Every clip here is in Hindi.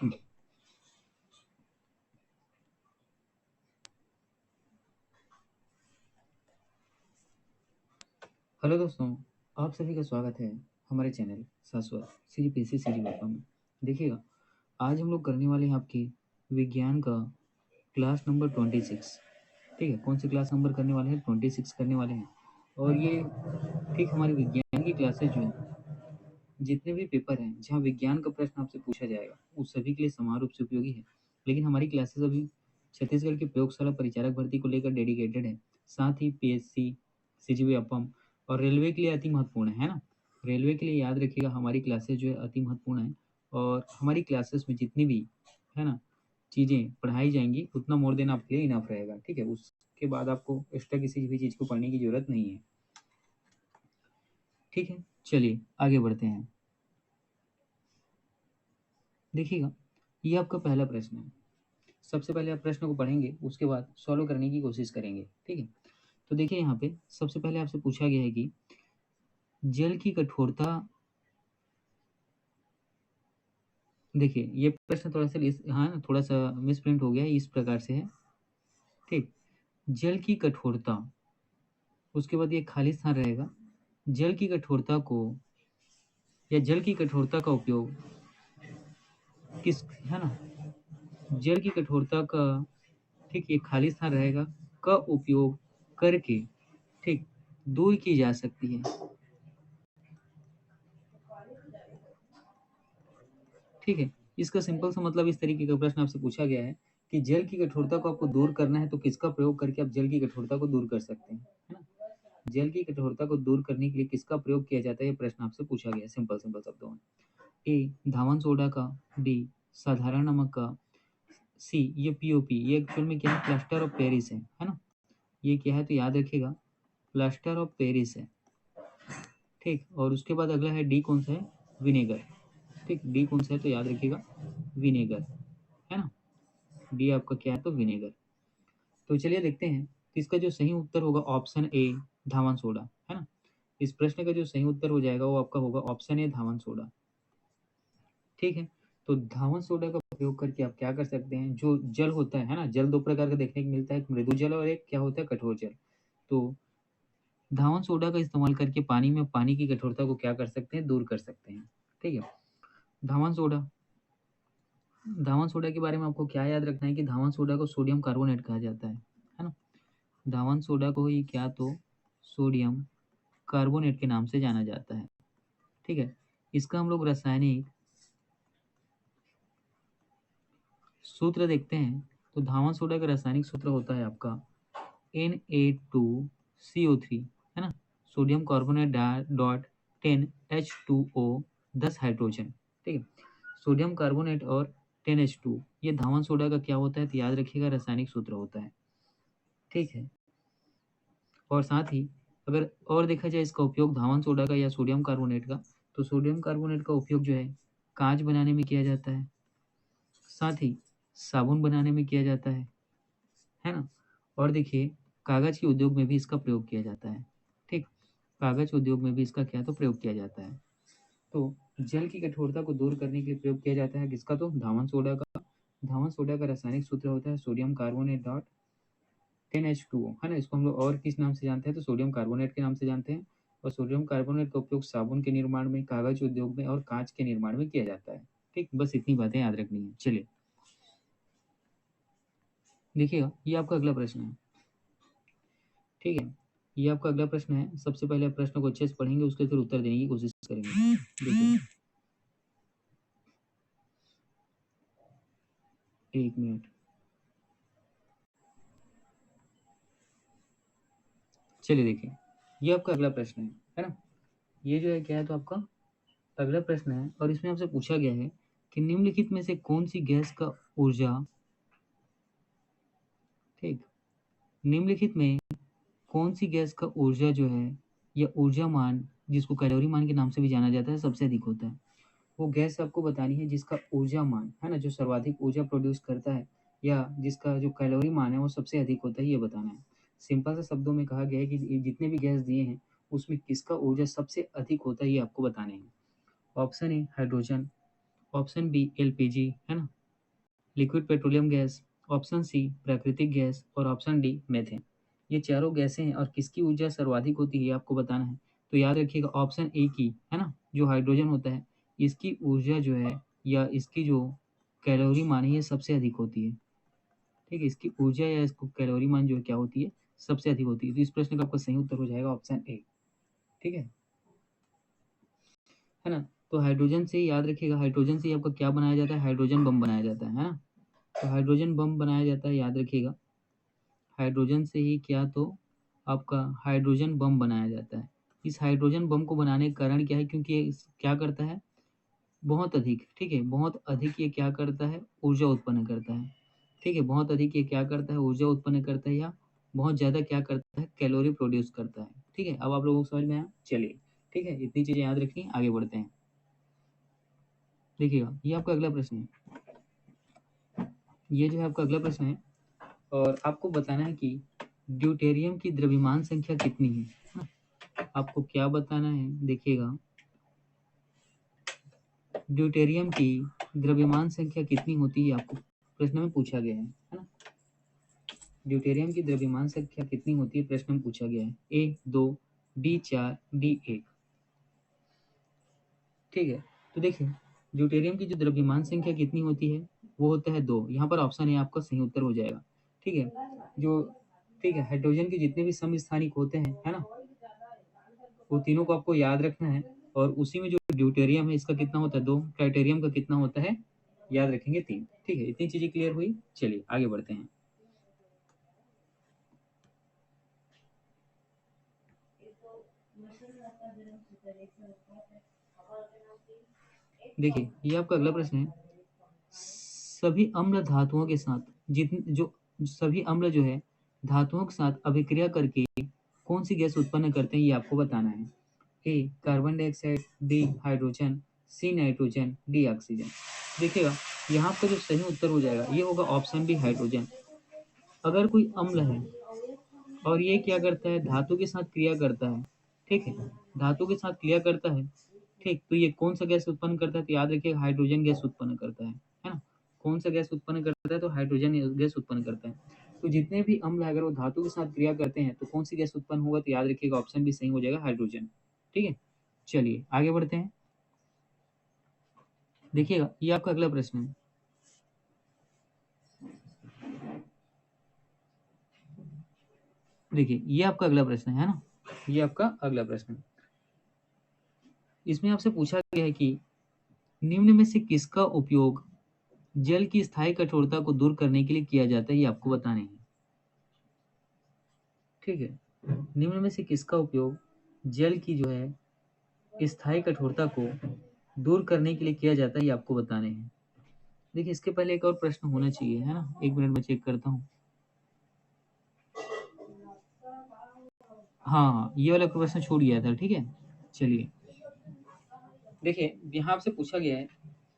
हेलो दोस्तों, आप सभी का स्वागत है हमारे चैनल शाश्वत सीजीपीसी सीजी में। देखिएगा, आज हम लोग करने वाले हैं आपकी विज्ञान का क्लास नंबर 26। ठीक है, कौन सी क्लास नंबर करने वाले हैं? 26 करने वाले हैं। और ये ठीक हमारी विज्ञान की क्लासेज जो है, जितने भी पेपर हैं जहाँ विज्ञान का प्रश्न आपसे पूछा जाएगा उस सभी के लिए समान रूप से उपयोगी है। लेकिन हमारी क्लासेस अभी छत्तीसगढ़ की प्रयोगशाला परिचारक भर्ती को लेकर डेडिकेटेड है। साथ ही पीएससी, सीजीबी अपम और रेलवे के लिए अति महत्वपूर्ण है ना। रेलवे के लिए याद रखिएगा, हमारी क्लासेस जो है अति महत्वपूर्ण है। और हमारी क्लासेस में जितनी भी है ना चीज़ें पढ़ाई जाएंगी उतना मोर देन आपके लिए इनफ रहेगा। ठीक है, उसके बाद आपको एक्स्ट्रा किसी भी चीज़ को पढ़ने की जरूरत नहीं है। ठीक है, चलिए आगे बढ़ते हैं। देखिएगा, ये आपका पहला प्रश्न है। सबसे पहले आप प्रश्न को पढ़ेंगे, उसके बाद सॉल्व करने की कोशिश करेंगे। ठीक है, तो देखिए यहाँ पे सबसे पहले आपसे पूछा गया है कि जल की कठोरता। देखिए ये प्रश्न थोड़ा सा हाँ थोड़ा सा मिसप्रिंट हो गया है, इस प्रकार से है। ठीक, जल की कठोरता, उसके बाद ये खाली स्थान रहेगा। जल की कठोरता को या जल की कठोरता का उपयोग किस, है ना, जल की कठोरता का, ठीक, ये खाली स्थान रहेगा, का उपयोग करके, ठीक, दूर की जा सकती है। ठीक है, इसका सिंपल सा मतलब इस तरीके का प्रश्न आपसे पूछा गया है कि जल की कठोरता को आपको दूर करना है तो किसका प्रयोग करके आप जल की कठोरता को दूर कर सकते हैं, है ना। जल की कठोरता को दूर करने के लिए किसका प्रयोग किया जाता है, ये प्रश्न आपसे पूछा गया है सिंपल सिंपल शब्दों में। ए धावन सोडा का, बी साधारण नमक का, सी ये पीओपी, ये एक्चुअल में क्या है, प्लास्टर ऑफ पेरिस है ना। ये क्या है तो याद रखिएगा, प्लास्टर ऑफ पेरिस है। ठीक, और उसके बाद अगला है डी, कौन सा है, विनेगर। ठीक, डी कौन सा है तो याद रखिएगा विनेगर, है ना। डी आपका क्या है तो विनेगर। तो चलिए देखते हैं, तो इसका जो सही उत्तर होगा ऑप्शन ए, धावन सोडा, है ना। इस प्रश्न का जो सही उत्तर हो जाएगा वो आपका होगा ऑप्शन ए, धावन सोडा। ठीक है, तो धावन सोडा का प्रयोग करके आप क्या कर सकते हैं, जो जल होता है ना, जल दो प्रकार का देखने को मिलता है, एक मृदु जल और एक क्या होता है, कठोर जल। तो धावन सोडा का इस्तेमाल करके पानी में पानी की कठोरता को क्या कर सकते हैं, दूर कर सकते हैं। ठीक है, धावन सोडा, धावन सोडा के बारे में आपको क्या याद रखना है कि धावन सोडा को सोडियम कार्बोनेट कहा जाता है ना। धावन सोडा को ही क्या तो सोडियम कार्बोनेट के नाम से जाना जाता है। ठीक है, इसका हम लोग रासायनिक सूत्र देखते हैं, तो धावन सोडा का रासायनिक सूत्र होता है आपका Na2CO3, है ना। Sodium carbonate dot 10H2O, 10 hydrogen. ठीक है, सोडियम कार्बोनेट और 10H2, ये धावन सोडा का क्या होता है तो याद रखिएगा रासायनिक सूत्र होता है। ठीक है, और साथ ही अगर और देखा जाए इसका उपयोग धावन सोडा का या सोडियम कार्बोनेट का, तो सोडियम कार्बोनेट का उपयोग जो है कांच बनाने में किया जाता है, साथ ही साबुन बनाने में किया जाता है ना। और देखिए कागज के उद्योग में भी इसका प्रयोग किया जाता है। ठीक, कागज उद्योग में भी इसका क्या तो प्रयोग किया जाता है। तो जल की कठोरता को दूर करने के लिए प्रयोग किया जाता है किसका, तो धावन सोडा का। धावन सोडा का रासायनिक सूत्र होता है सोडियम कार्बोनेट डॉट 10H2O, है ना। इसको हम लोग और किस नाम से जानते हैं तो सोडियम कार्बोनेट के नाम से जानते हैं। और सोडियम कार्बोनेट का उपयोग साबुन के निर्माण में, कागज उद्योग में और कांच के निर्माण में किया जाता है। ठीक, बस इतनी बातें याद रखनी है। चलिए देखिएगा, ये आपका अगला प्रश्न है। ठीक है, ये आपका अगला प्रश्न है। सबसे पहले आप प्रश्न को अच्छे से पढ़ेंगे, उसके फिर उत्तर देने की कोशिश करेंगे। देखिए, एक मिनट, चलिए देखिए, ये आपका अगला प्रश्न है ना। ये जो है क्या है तो आपका अगला प्रश्न है, और इसमें आपसे पूछा गया है कि निम्नलिखित में से कौन सी गैस का ऊर्जा, ठीक, निम्नलिखित में कौन सी गैस का ऊर्जा जो है या ऊर्जा मान, जिसको कैलोरी मान के नाम से भी जाना जाता है, सबसे अधिक होता है। वो गैस आपको बतानी है जिसका ऊर्जा मान, है ना, जो सर्वाधिक ऊर्जा प्रोड्यूस करता है या जिसका जो कैलोरी मान है वो सबसे अधिक होता है, ये बताना है। सिंपल से शब्दों में कहा गया है कि जितने भी गैस दिए हैं उसमें किसका ऊर्जा सबसे अधिक होता है, ये आपको बताने हैं। Option A hydrogen, option B LPG, है ना, liquid petroleum gas, option C प्राकृतिक गैस और ऑप्शन डी मेथेन। ये चारों गैसें हैं और किसकी ऊर्जा सर्वाधिक होती है आपको बताना है। तो याद रखिएगा ऑप्शन ए की, है ना, जो हाइड्रोजन होता है इसकी ऊर्जा जो है या इसकी जो कैलोरी मान है ये सबसे अधिक होती है। ठीक है, इसकी ऊर्जा या इसको कैलोरी मान जो है क्या होती है, सबसे अधिक होती है। तो इस प्रश्न का आपका सही उत्तर हो जाएगा ऑप्शन ए। ठीक है ना। तो हाइड्रोजन से याद रखिएगा, हाइड्रोजन से आपका क्या बनाया जाता है, हाइड्रोजन बम बनाया जाता है ना। तो हाइड्रोजन बम बनाया जाता है, याद रखिएगा हाइड्रोजन से ही क्या, तो आपका हाइड्रोजन बम बनाया जाता है। इस हाइड्रोजन बम को बनाने का कारण क्या है, क्योंकि ये क्या करता है, बहुत अधिक, ठीक है, बहुत अधिक ये क्या करता है, ऊर्जा उत्पन्न करता है। ठीक है, बहुत अधिक ये क्या करता है, ऊर्जा उत्पन्न करता है, या बहुत ज़्यादा क्या करता है, कैलोरी प्रोड्यूस करता है। ठीक है, अब आप लोगों को समझ में आया, चलिए ठीक है, इतनी चीज़ें याद रखनी, आगे बढ़ते हैं। देखिएगा ये आपका अगला प्रश्न है, ये जो है आपका अगला प्रश्न है और आपको बताना है कि ड्यूटेरियम की द्रव्यमान संख्या कितनी है ना? आपको क्या बताना है, देखिएगा ड्यूटेरियम की द्रव्यमान संख्या कितनी होती है आपको प्रश्न में पूछा गया है ना। ड्यूटेरियम की द्रव्यमान संख्या कितनी होती है प्रश्न में पूछा गया है, ए 2, बी 4, डी 1। ठीक है, तो देखिए ड्यूटेरियम की जो द्रव्यमान संख्या कितनी होती है वो होता है 2। यहाँ पर ऑप्शन ए आपका सही उत्तर हो जाएगा। ठीक है, जो ठीक है हाइड्रोजन के जितने भी समस्थानिक होते हैं, है ना, वो तीनों को आपको याद रखना है और उसी में जो ड्यूटेरियम है इसका कितना होता है 2, ट्राइटेरियम का कितना होता है याद रखेंगे 3। ठीक है, इतनी चीजें क्लियर हुई, चलिए आगे बढ़ते हैं। देखिए ये आपका अगला प्रश्न है, सभी अम्ल धातुओं के साथ जितने जो सभी अम्ल जो है धातुओं के साथ अभिक्रिया करके कौन सी गैस उत्पन्न करते हैं ये आपको बताना है। A carbon dioxide, B hydrogen, C nitrogen, D oxygen. देखिएगा यहाँ पर जो सही उत्तर हो जाएगा ये होगा ऑप्शन बी हाइड्रोजन। अगर कोई अम्ल है और ये क्या करता है, धातु के साथ क्रिया करता है, ठीक है, धातु के साथ क्रिया करता है, ठीक, तो ये कौन सा गैस उत्पन्न करता है, तो याद रखिए हाइड्रोजन गैस उत्पन्न करता है ना। कौन सा गैस उत्पन्न करता है, तो हाइड्रोजन गैस उत्पन्न करता है। तो जितने भी अम्ल है अगर वो धातु के साथ क्रिया करते हैं तो कौन सी गैस उत्पन्न होगा, तो याद रखिएगा ऑप्शन भी सही हो जाएगा हाइड्रोजन। ठीक है, चलिए आगे बढ़ते हैं। देखिएगा ये आपका अगला प्रश्न है, देखिए ये आपका अगला प्रश्न है ना, ये आपका अगला प्रश्न है। इसमें आपसे पूछा गया है कि निम्न में से किसका उपयोग जल की स्थायी कठोरता को दूर करने के लिए किया जाता है, ये आपको बताने हैं। ठीक है, निम्न में से किसका उपयोग जल की जो है स्थायी कठोरता को दूर करने के लिए किया जाता है, ये आपको बताने हैं। देखिए इसके पहले एक और प्रश्न होना चाहिए, है ना, एक मिनट में चेक करता हूँ। हाँ ये वाला प्रश्न छूट गया था। ठीक है, चलिए देखिए यहाँ आपसे पूछा गया है,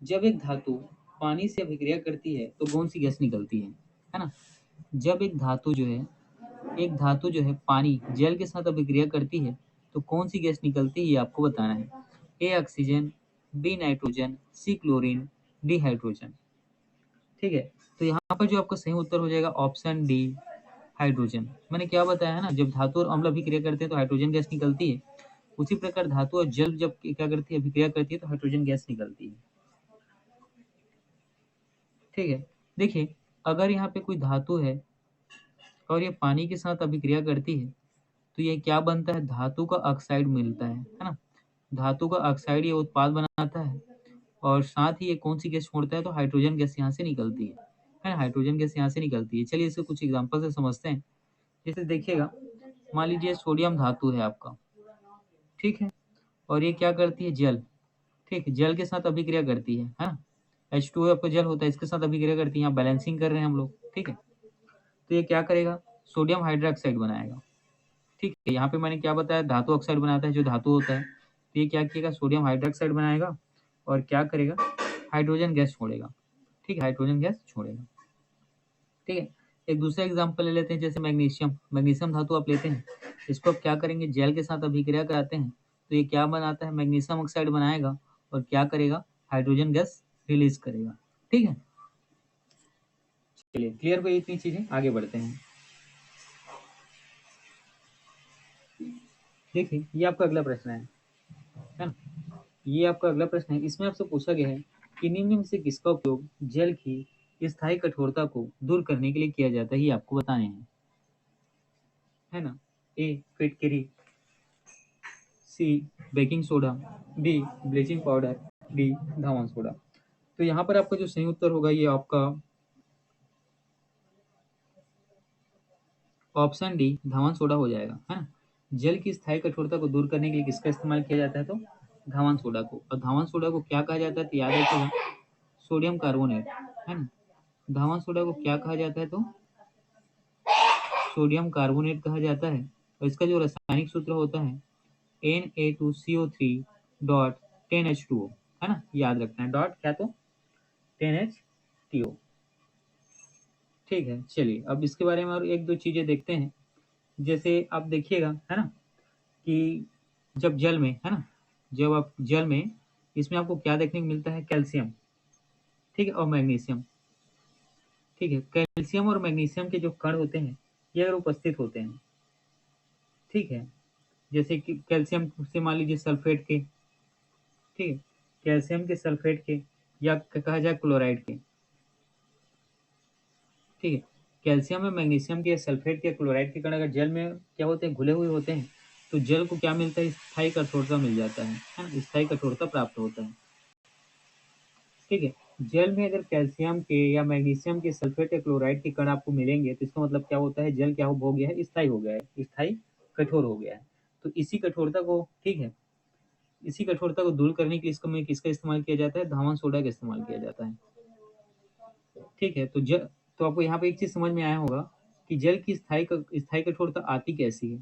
जब एक धातु पानी से अभिक्रिया करती है तो कौन सी गैस निकलती है ना। जब एक धातु जो है पानी जल के साथ अभिक्रिया करती है तो कौन सी गैस निकलती है ये आपको बताना है। A oxygen, B nitrogen, C chlorine, D hydrogen. ठीक है, तो यहाँ पर जो आपका सही उत्तर हो जाएगा ऑप्शन डी हाइड्रोजन। मैंने क्या बताया है ना, जब धातु और अम्ल अभिक्रिया करते हैं तो हाइड्रोजन गैस निकलती है, उसी प्रकार धातु और जल जब क्या करती है, अभिक्रिया करती है तो हाइड्रोजन गैस निकलती है। ठीक है, देखिए अगर यहाँ पे कोई धातु है और ये पानी के साथ अभिक्रिया करती है तो ये क्या बनता है, धातु का ऑक्साइड मिलता है ना। धातु का ऑक्साइड ये उत्पाद बनाता है और साथ ही ये कौन सी गैस छोड़ता है, तो हाइड्रोजन गैस यहाँ से निकलती है ना, हाइड्रोजन गैस यहाँ से निकलती है। चलिए इसके कुछ एग्जांपल से समझते हैं। जैसे देखिएगा, मान लीजिए सोडियम धातु है आपका, ठीक है, और ये क्या करती है, जल, ठीक है, जल के साथ अभिक्रिया करती है ना। H2O आपका जल होता है, इसके साथ अभिक्रिया करती है, यहाँ बैलेंसिंग कर रहे हैं हम लोग, ठीक है। तो ये क्या करेगा, सोडियम हाइड्रोक्साइड बनाएगा। ठीक है, यहाँ पे मैंने क्या बताया, धातु ऑक्साइड बनाता है जो धातु होता है, तो ये क्या किएगा, सोडियम हाइड्रोक्साइड बनाएगा और क्या करेगा, हाइड्रोजन गैस छोड़ेगा। ठीक है, हाइड्रोजन गैस छोड़ेगा। ठीक है, एक दूसरा एग्जांपल ले लेते हैं, जैसे मैग्नीशियम, मैग्नीशियम धातु आप लेते हैं, इसको आप क्या करेंगे, जेल के साथ अभिक्रिया कराते हैं तो ये क्या बनाता है, मैग्नीशियम ऑक्साइड बनाएगा और क्या करेगा, हाइड्रोजन गैस रिलीज करेगा। ठीक है, चलिए क्लियर हुई इतनी चीजें, आगे बढ़ते हैं। देखिए ये आपका अगला प्रश्न है ना, ये आपका अगला प्रश्न है। इसमें आपसे पूछा गया है कि निम्न में से किसका उपयोग जल की स्थायी कठोरता को दूर करने के लिए किया जाता है, ये आपको बताने हैं, है ना। ए फिटकरी, C baking soda, B bleaching powder, D धावन सोडा। तो यहाँ पर आपका जो सही उत्तर होगा ये आपका ऑप्शन डी धावन सोडा हो जाएगा, है ना। जल की स्थायी कठोरता को दूर करने के लिए किसका इस्तेमाल किया जाता है, तो धावन सोडा को। और धावन सोडा को क्या कहा जाता है, तो याद रखिएगा सोडियम कार्बोनेट, है ना। धावन सोडा को क्या कहा जाता है, तो सोडियम कार्बोनेट कहा जाता है। और इसका जो रासायनिक सूत्र होता है Na2CO3 डॉट 10H2O, है ना, याद रखना है डॉट क्या, तो 10H2O। ठीक है, चलिए अब इसके बारे में और एक दो चीजें देखते हैं। जैसे आप देखिएगा, है ना, कि जब जल में, है ना, जब आप जल में, इसमें आपको क्या देखने को मिलता है, कैल्शियम, ठीक है, और मैग्नीशियम। ठीक है, कैल्शियम और मैग्नीशियम के जो कण होते हैं ये अगर उपस्थित होते हैं, ठीक है, जैसे कि कैल्शियम से मान लीजिए सल्फेट के, ठीक है, कैल्शियम के सल्फेट के, या कहा जाए क्लोराइड के, ठीक है, कैल्शियम में मैग्नीशियम के सल्फेट के क्लोराइड के कण अगर जल में क्या होते हैं, घुले हुए होते हैं, तो जल को क्या मिलता है, स्थायी कठोरता मिल जाता है ना, स्थायी कठोरता प्राप्त होता है। ठीक है, जल में अगर कैल्शियम के या मैग्नीशियम के सल्फेट या क्लोराइड के कण आपको मिलेंगे तो इसका मतलब क्या होता है, जल क्या हो गया है, स्थायी हो गया है, स्थायी कठोर हो गया है। तो इसी कठोरता को, ठीक है, इसी कठोरता को दूर करने के लिए इसका में किसका इस्तेमाल किया जाता है, धावन सोडा का इस्तेमाल किया जाता है। ठीक है, तो आपको यहाँ पे एक चीज समझ में आया होगा कि जल की स्थायी कठोरता आती कैसी है,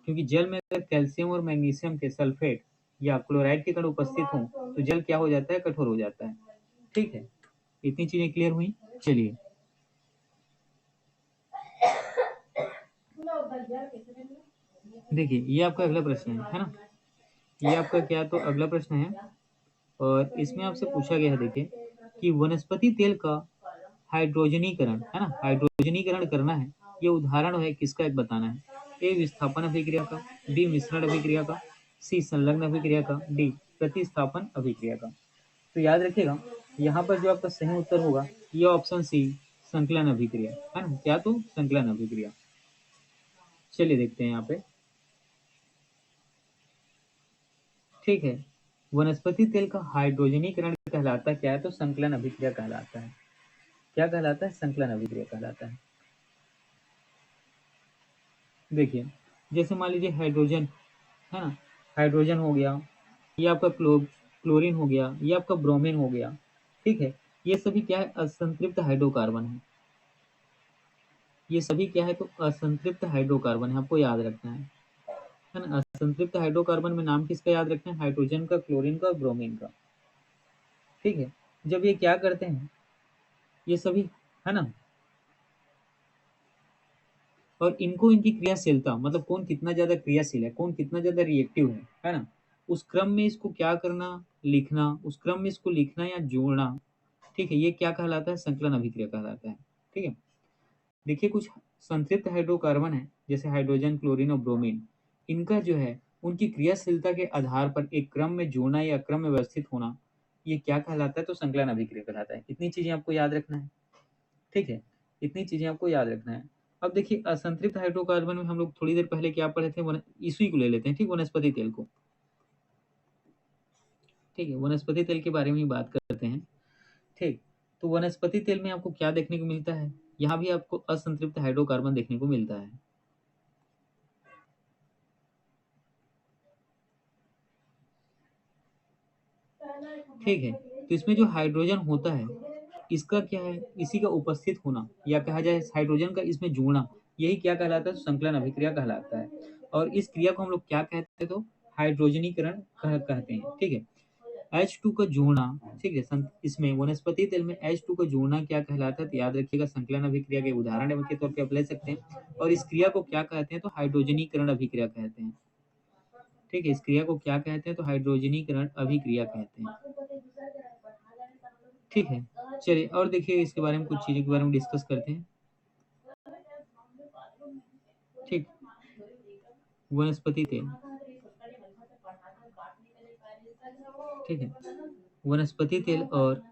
क्योंकि जल में अगर कैल्शियम और मैग्नीशियम के सल्फेट या क्लोराइड के कण उपस्थित हों तो जल क्या हो जाता है, कठोर हो जाता है। ठीक है, इतनी चीजें क्लियर हुई। चलिए देखिए ये आपका अगला प्रश्न है ना, ये आपका क्या, तो अगला प्रश्न है। और इसमें आपसे पूछा गया है, देखिए, कि वनस्पति तेल का हाइड्रोजनीकरण, है ना, हाइड्रोजनीकरण करना है, ये उदाहरण है किसका, एक बताना है। ए विस्थापन अभिक्रिया का, बी मिश्रण अभिक्रिया का, सी संलग्न अभिक्रिया का, डी प्रतिस्थापन अभिक्रिया का। तो याद रखिएगा यहाँ पर जो आपका सही उत्तर होगा ये ऑप्शन सी संकलन अभिक्रिया, है ना, क्या, तो संकलन अभिक्रिया। चलिए देखते हैं यहाँ पे। ठीक है, वनस्पति तेल का हाइड्रोजनीकरण कहलाता क्या है, तो संकलन अभिक्रिया कहलाता है। क्या कहलाता है, संकलन अभिक्रिया कहलाता है। देखिए जैसे मान लीजिए हाइड्रोजन, है ना, हाइड्रोजन हो गया, ये आपका क्लोरीन हो गया, ये आपका ब्रोमीन हो गया। ठीक है, ये सभी क्या है, असंतृप्त हाइड्रोकार्बन है। ये सभी क्या है, तो असंतृप्त हाइड्रोकार्बन है, आपको याद रखना है ना। असंतृप्त हाइड्रोकार्बन में नाम किसका याद रखना है, हाइड्रोजन का, क्लोरीन का और ब्रोमीन का। ठीक है, जब ये क्या करते हैं, ये सभी, है ना, और इनको इनकी क्रियाशीलता, मतलब कौन कितना ज्यादा क्रियाशील है, कौन कितना ज्यादा रिएक्टिव है ना, उस क्रम में इसको क्या करना, लिखना, उस क्रम में इसको लिखना या जोड़ना, ठीक है, ये क्या कहलाता है, संकलन अभिक्रिया कहलाता है। ठीक है, देखिए कुछ संतृप्त हाइड्रोकार्बन है जैसे हाइड्रोजन, क्लोरीन और ब्रोमीन, इनका जो है उनकी क्रियाशीलता के आधार पर एक क्रम में जोड़ना या क्रम में व्यवस्थित होना, ये क्या कहलाता है, तो संकलन अभिक्रिया कहलाता है। इतनी चीजें आपको याद रखना है। ठीक है, इतनी चीजें आपको याद रखना है। अब देखिए असंतृप्त हाइड्रोकार्बन में हम लोग थोड़ी देर पहले क्या पढ़े थे, इसी को ले लेते हैं, ठीक, वनस्पति तेल को। ठीक है, वनस्पति तेल के बारे में ही बात करते हैं। ठीक, तो वनस्पति तेल में आपको क्या देखने को मिलता है, यहाँ भी आपको असंतृप्त हाइड्रोकार्बन देखने को मिलता है। ठीक है, तो इसमें जो हाइड्रोजन होता है इसका क्या है, इसी का उपस्थित होना या कहा जाए हाइड्रोजन का इसमें जुड़ना, यही क्या कहलाता है, तो संकलन अभिक्रिया कहलाता है। और इस क्रिया को हम लोग क्या कहते हैं, तो हाइड्रोजनीकरण कहते हैं। ठीक है, H2 का जोड़ना, ठीक है, इसमें वनस्पति तेल में H2 का जोड़ना क्या कहलाता है, तो याद रखिएगा संकलन अभिक्रिया के उदाहरण के तौर पे आप ले सकते हैं। और इस क्रिया को क्या कहते हैं, तो हाइड्रोजनीकरण अभिक्रिया कहते हैं। ठीक है, इस क्रिया को क्या कहते हैं, तो हाइड्रोजनीकरण अभिक्रिया कहते हैं। ठीक है, चलिए और देखिए इसके बारे में कुछ चीज़ों के बारे में डिस्कस करते हैं। ठीक, वनस्पति तेल, ठीक है, वनस्पति तेल और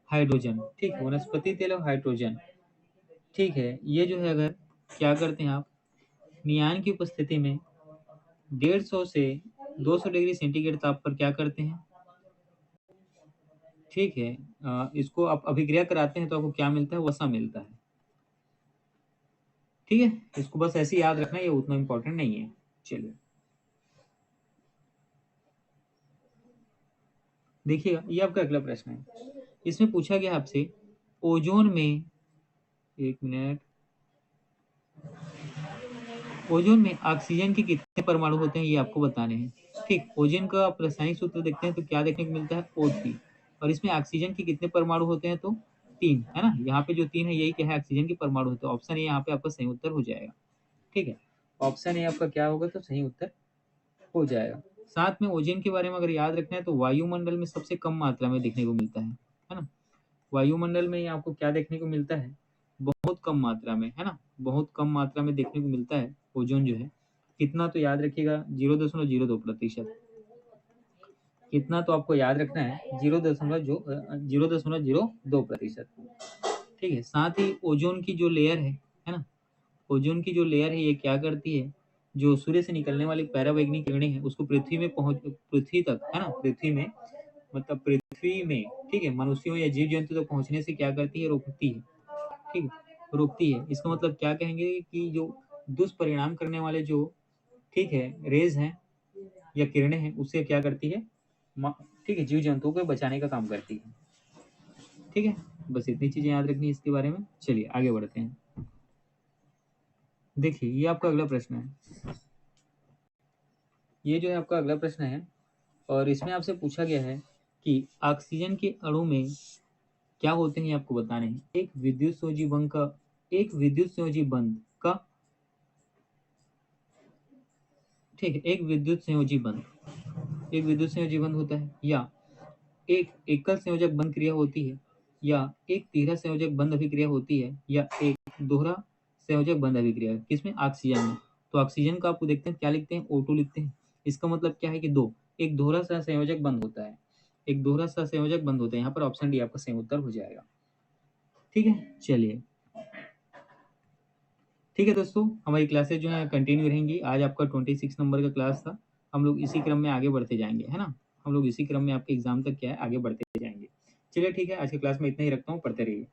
हाइड्रोजन, ठीक है, वनस्पति तेल और हाइड्रोजन, ठीक है, ये जो है अगर क्या करते हैं आप नियान की उपस्थिति में 150 से 200 डिग्री सेंटीग्रेड ताप पर क्या करते हैं, ठीक है, इसको आप अभिक्रिया कराते हैं तो आपको क्या मिलता है, वसा मिलता है। ठीक है, इसको बस ऐसे याद रखना, ये उतना इंपॉर्टेंट नहीं है। चलिए देखिएगा, ये आपका अगला प्रश्न है। इसमें पूछा गया आपसे ओजोन में, एक मिनट, ओजोन में ऑक्सीजन के कितने परमाणु होते हैं ये आपको बताने हैं। ठीक, ओजोन का आप रासायनिक सूत्र देखते हैं तो क्या देखने को मिलता है, O3, और इसमें ऑक्सीजन के कितने परमाणु होते हैं तो 3, है ना। यहाँ पे जो 3 है यही क्या है, ऑक्सीजन के परमाणु होते हैं। ऑप्शन ए यहाँ पे आपका सही उत्तर हो जाएगा। ठीक है, ऑप्शन ए आपका क्या होगा तो सही उत्तर हो जाएगा। साथ में ओजोन के बारे में अगर याद रखना है तो वायुमंडल में सबसे कम मात्रा में देखने को मिलता है ना। वायुमंडल में आपको क्या देखने को मिलता है, बहुत कम मात्रा में, है ना, बहुत कम मात्रा में देखने को मिलता है ओजोन जो है। कितना तो याद रखिएगा, 0.02%। कितना तो आपको याद रखना है, 0.02%। ठीक है, साथ ही ओजोन की जो लेयर है ना, ओजोन की जो लेयर है ये क्या करती है, जो सूर्य से निकलने वाली पैरावैगनिक किरणें हैं उसको पृथ्वी तक, है ना, पृथ्वी में, मतलब पृथ्वी में, ठीक है, मनुष्यों या जीव जंतु तक पहुंचने से क्या करती है, रोकती है। ठीक है, रोकती है। इसका मतलब क्या कहेंगे कि जो दुष्परिणाम करने वाले जो, ठीक है, रेज हैं या किरणें हैं उससे क्या करती है, ठीक है, जीव जंतुओं को बचाने का काम करती है। ठीक है, बस इतनी चीजें याद रखनी है इसके बारे में। चलिए आगे बढ़ते हैं। देखिए ये आपका अगला प्रश्न है, ये जो है आपका अगला प्रश्न है, और इसमें आपसे पूछा गया है कि ऑक्सीजन के अणु में क्या होते हैं ये आपको बताने हैं। एक विद्युत संयोजी बंध का, एक विद्युत संयोजी बंध का, ठीक है, एक विद्युत संयोजी बंध, एक विद्युत संयोजी बंध होता है, या एक एकल संयोजक बंध क्रिया होती है, या एक तीव्र संयोजक बंध अभिक्रिया होती है, या एक दोहरा संयोजक बंध अभिक्रिया, किसमें, ऑक्सीजन में। तो ऑक्सीजन का आपको देखते हैं क्या लिखते हैं, O2 लिखते हैं। इसका मतलब क्या है कि दो, एक दोहरा सहसंयोजक बंध होता है, एक दोहरा सहसंयोजक बंध होता है। यहाँ पर ऑप्शन डी आपका सही उत्तर हो जाएगा। ठीक है, चलिए ठीक है दोस्तों, हमारी क्लासेज जो है कंटिन्यू रहेंगी। आज आपका 26 नंबर का क्लास था। हम लोग इसी क्रम में आगे बढ़ते जाएंगे, है ना, हम लोग इसी क्रम में आपके एग्जाम तक क्या है आगे बढ़ते जाएंगे। चलिए ठीक है, आज की क्लास में इतना ही रखता हूँ, पढ़ते रहिए।